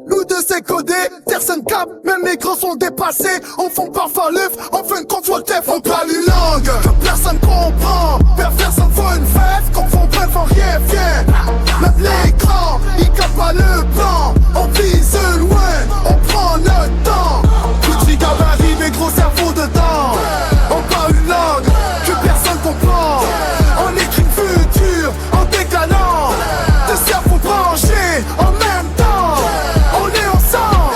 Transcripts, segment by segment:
Nous deux c'est codé, personne cap, même les grands sont dépassés. On fond parfois l'œuf, on fait une contrôle F. On parle une langue que personne comprend. Personne faut une fève, confond bref on rien vient. Même l'écran, il capte pas le plan. On vise loin, on prend notre temps. Petit gabarit mais gros cerveau dedans. On parle une langue que personne comprend. On écrit le futur en décalant. Deux cerveaux branchés en même temps. On est ensemble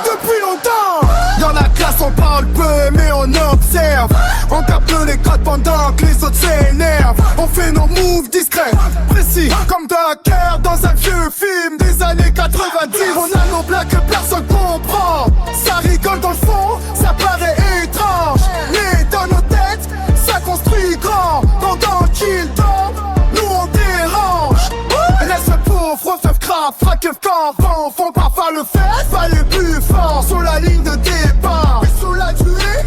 depuis longtemps. Dans la classe on parle peu mais on observe. On capte les codes pendant que les autres s'énervent. On fait nos moves discrets, précis comme Docker dans un vieux film des années 90. On a nos blagues que personne comprend. Ça rigole dans le fond, ça paraît étrange. Mais dans nos têtes, ça construit grand. Pendant qu'ils dorment, nous on dérange. Laisse le pauvre, feuf craft, fraqueuf quand font parfois le fait. Pas les plus forts sur la ligne de départ. Et sous la durée,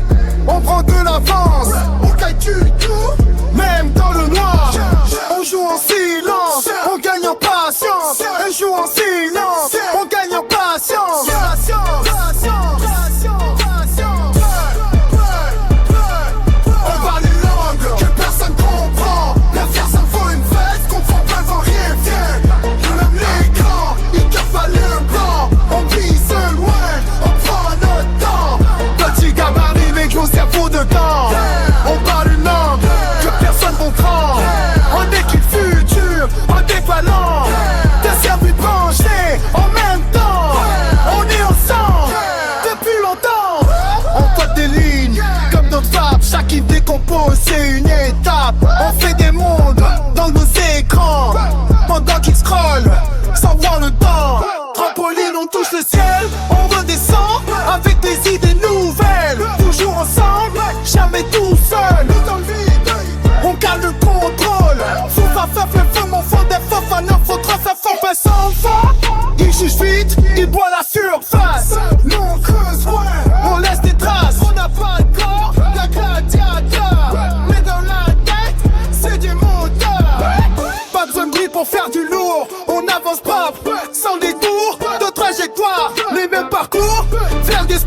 on prend de l'avance. On calcule tout, même dans le noir. On joue en silence, on gagne en patience. On joue en silence, on gagne en patience. On parle une langue que personne comprend. La personne faut une veste, confond pas quand rien vient. Même l'écran, il capte pas le plan. On vise loin, on prend notre temps. Petit gabarit mais gros cerveau dedans. On parle une langue que personne comprend. On écrit le futur en dévalant. Des cerveaux branchés en même temps. On est ensemble depuis longtemps. On code des lignes comme notre fab. Chaque idée qu'on pose c'est une étape. On fait des mondes dans nos écrans pendant qu'ils scrollent sans voir le temps. Trampoline, on touche le ciel, on redescend avec des idées nouvelles. Toujours ensemble, jamais tout seul. On garde le contrôle. Faut pas faire le feu, mon fond des faux fans, faut trop faire fort, mais sans fond. Il juge vite, il boit la surface. Nous on creuse loin, on laisse des traces. On n'a pas le corps d'un gladiateur, mais dans la tête, c'est du moteur. Pas besoin de bruit pour faire du lourd. On avance pas, sans détour, de trajectoire. Les mêmes parcours, vers des